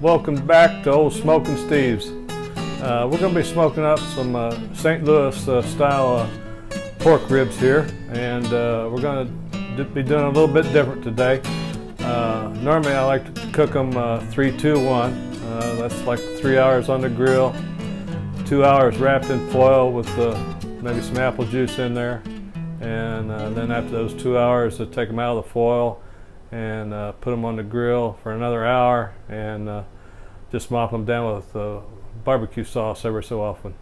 Welcome back to old SmokinSteve's. We're going to be smoking up some St. Louis style pork ribs here, and we're going to be doing a little bit different today. Normally I like to cook them 3-2-1. That's like 3 hours on the grill, 2 hours wrapped in foil with maybe some apple juice in there, and then after those 2 hours, take them out of the foil and put them on the grill for another hour, and just mop them down with barbecue sauce every so often.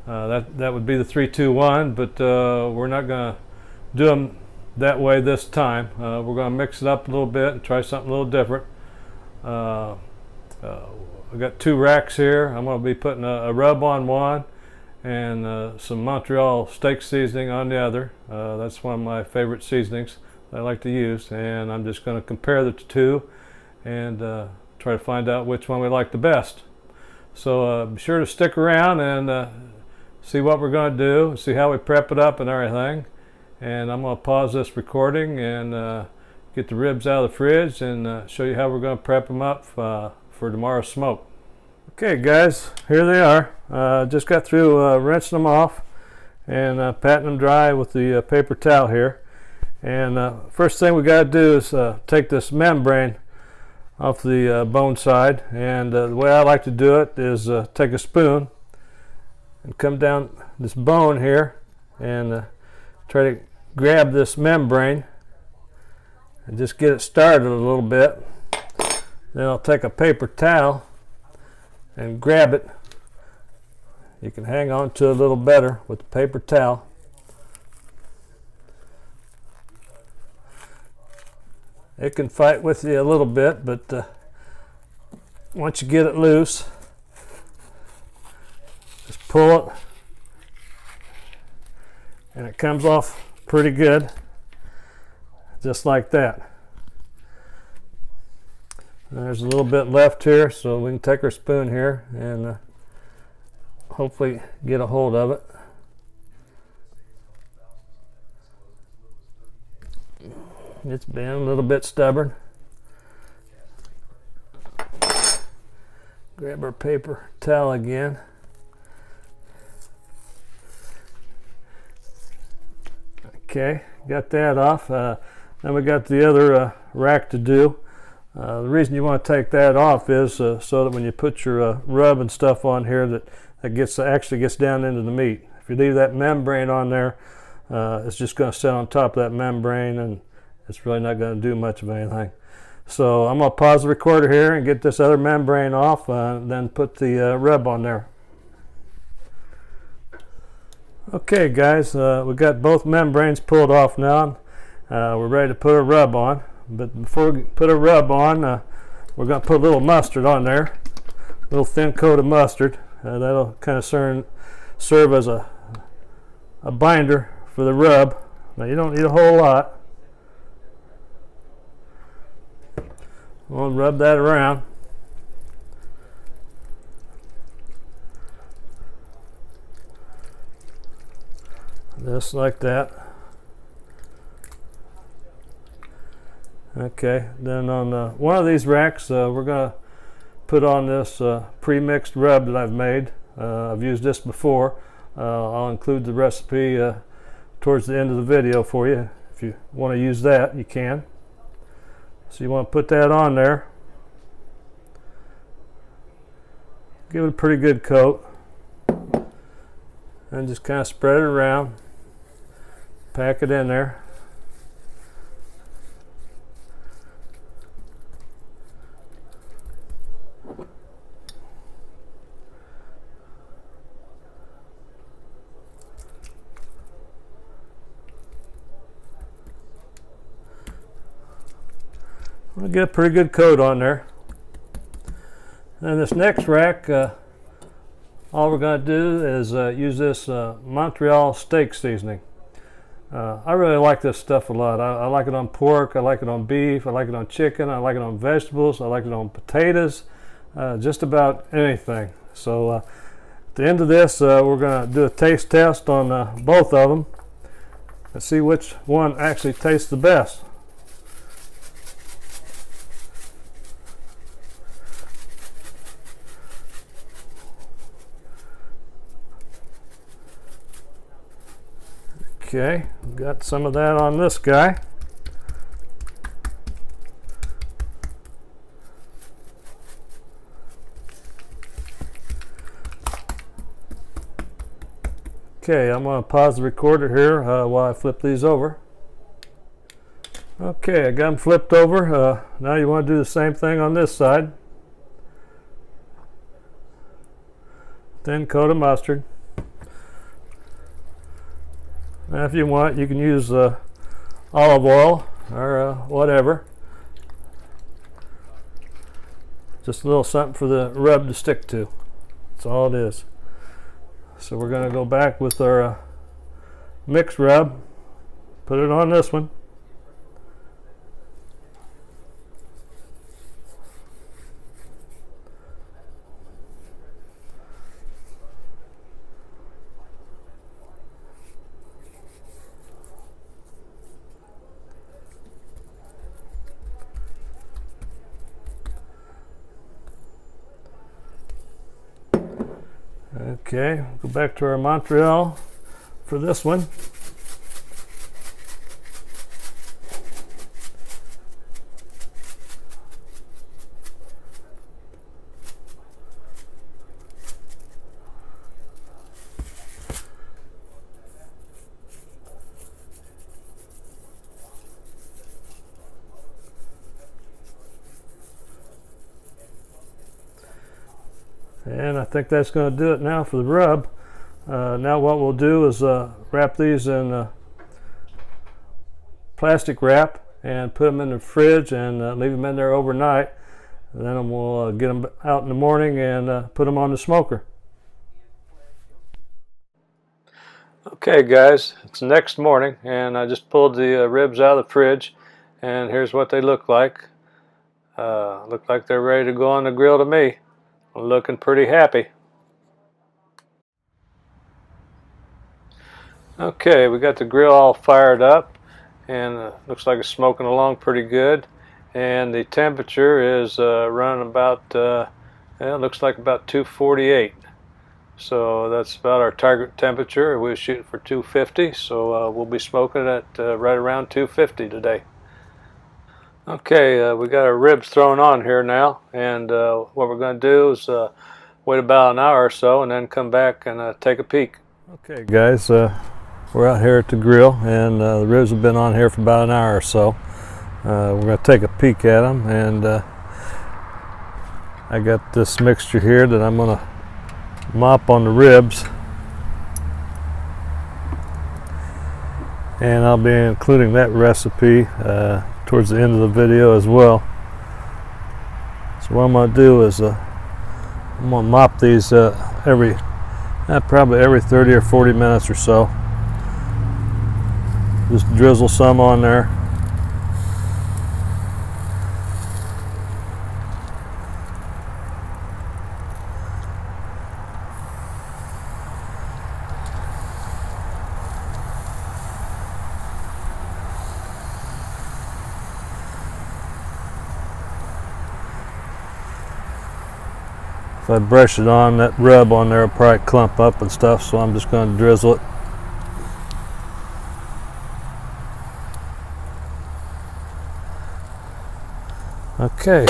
That would be the 3-2-1, but we're not going to do them that way this time. We're going to mix it up a little bit and try something a little different. I've got 2 racks here. I'm going to be putting a rub on one and some Montreal steak seasoning on the other. That's one of my favorite seasonings I like to use, and I'm just going to compare the two and try to find out which one we like the best. So be sure to stick around and see what we're going to do, see how we prep it up and everything. And I'm going to pause this recording and get the ribs out of the fridge and show you how we're going to prep them up for tomorrow's smoke. Okay guys, here they are. Just got through rinsing them off and patting them dry with the paper towel here. And first thing we got to do is take this membrane off the bone side, and the way I like to do it is take a spoon and come down this bone here and try to grab this membrane and just get it started a little bit. Then I'll take a paper towel and grab it. You can hang on to it a little better with the paper towel. It can fight with you a little bit, but once you get it loose, just pull it, and it comes off pretty good, just like that. And there's a little bit left here, so we can take our spoon here and hopefully get a hold of it. It's been a little bit stubborn. Grab our paper towel again. Okay, got that off. Then we got the other rack to do. The reason you want to take that off is so that when you put your rub and stuff on here, that actually gets down into the meat. If you leave that membrane on there, it's just going to sit on top of that membrane, and it's really not going to do much of anything. So I'm going to pause the recorder here and get this other membrane off, then put the rub on there. Okay guys, we got both membranes pulled off now. We're ready to put a rub on. But before we put a rub on, we're going to put a little mustard on there. A little thin coat of mustard. That'll kind of serve as a binder for the rub. Now you don't need a whole lot. We'll rub that around. Just like that. Okay, then on one of these racks, we're going to put on this pre-mixed rub that I've made. I've used this before. I'll include the recipe towards the end of the video for you. If you want to use that, you can. So you want to put that on there. Give it a pretty good coat. And just kind of spread it around. Pack it in there. We'll get a pretty good coat on there. And this next rack, all we're going to do is use this Montreal steak seasoning. I really like this stuff a lot. I like it on pork, I like it on beef, I like it on chicken, I like it on vegetables, I like it on potatoes, just about anything. So at the end of this, we're going to do a taste test on both of them and see which one actually tastes the best. Okay, got some of that on this guy. Okay, I'm going to pause the recorder here while I flip these over. Okay, I got them flipped over. Now you want to do the same thing on this side. Thin coat of mustard. Now if you want, you can use olive oil or whatever. Just a little something for the rub to stick to. That's all it is. So we're going to go back with our mix rub, put it on this one. Okay, go back to our Montreal for this one. And I think that's going to do it now for the rub. Now what we'll do is wrap these in plastic wrap and put them in the fridge and leave them in there overnight. And then we'll get them out in the morning and put them on the smoker. Okay guys, it's the next morning and I just pulled the ribs out of the fridge and here's what they look like. Look like they're ready to go on the grill to me. Looking pretty happy. Okay, we got the grill all fired up and looks like it's smoking along pretty good, and the temperature is running about it looks like about 248, so that's about our target temperature. We were shooting for 250, so we'll be smoking at right around 250 today. Okay, we got our ribs thrown on here now, and what we're going to do is wait about an hour or so and then come back and take a peek. Okay guys, we're out here at the grill and the ribs have been on here for about an hour or so. We're going to take a peek at them, and I got this mixture here that I'm going to mop on the ribs, and I'll be including that recipe towards the end of the video as well. So what I'm going to do is I'm going to mop these probably every 30 or 40 minutes or so. Just drizzle some on there. If I brush it on, that rub on there will probably clump up and stuff, so I'm just going to drizzle it. Okay,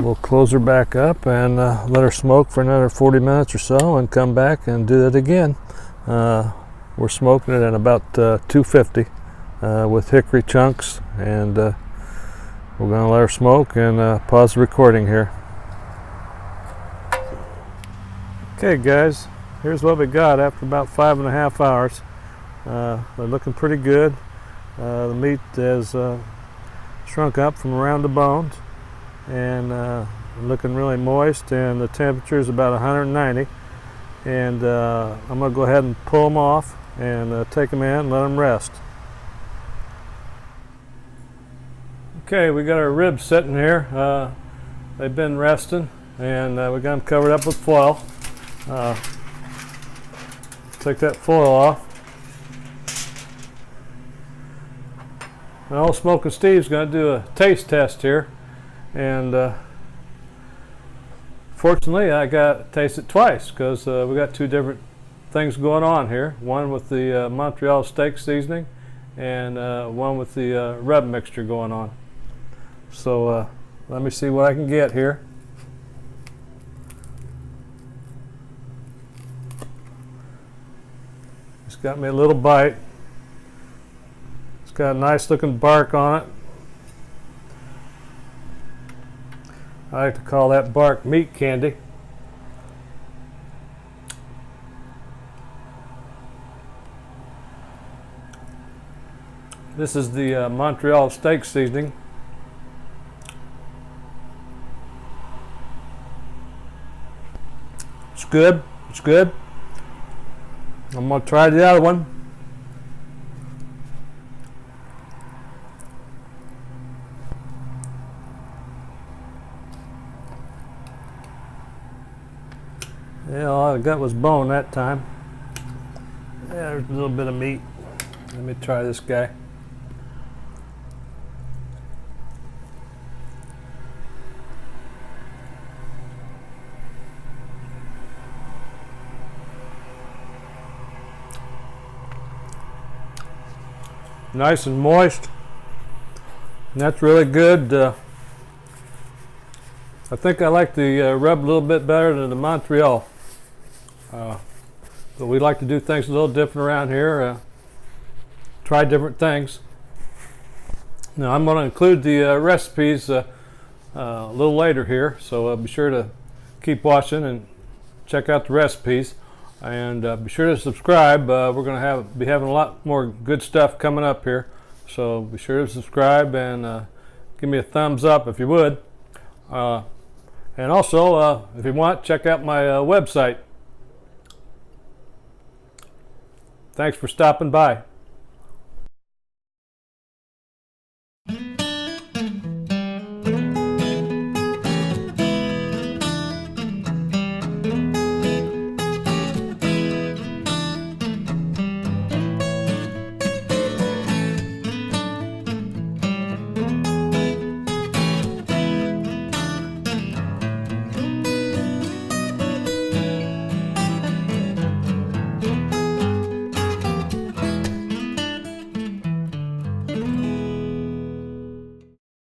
we'll close her back up and let her smoke for another 40 minutes or so and come back and do it again. We're smoking it at about 250 with hickory chunks, and we're going to let her smoke and pause the recording here. Okay guys, here's what we got after about 5.5 hours. They're looking pretty good. The meat has shrunk up from around the bones and looking really moist, and the temperature is about 190, and I'm going to go ahead and pull them off and take them in and let them rest. Okay, we got our ribs sitting here. They've been resting, and we got them covered up with foil. Take that foil off. Now SmokinSteve's going to do a taste test here, and fortunately I got to taste it twice because we got two different things going on here. One with the Montreal steak seasoning, and one with the rub mixture going on. So let me see what I can get here. It's got me a little bite. It's got a nice looking bark on it. I like to call that bark meat candy. This is the Montreal steak seasoning. It's good. It's good. I'm going to try the other one. Yeah, all I got was bone that time. Yeah, there's a little bit of meat. Let me try this guy. Nice and moist. And that's really good. I think I like the rub a little bit better than the Montreal. But we like to do things a little different around here. Try different things. Now I'm going to include the recipes a little later here, so be sure to keep watching and check out the recipes. And be sure to subscribe. We're going to be having a lot more good stuff coming up here. So be sure to subscribe and give me a thumbs up if you would. And also, if you want, check out my website. Thanks for stopping by.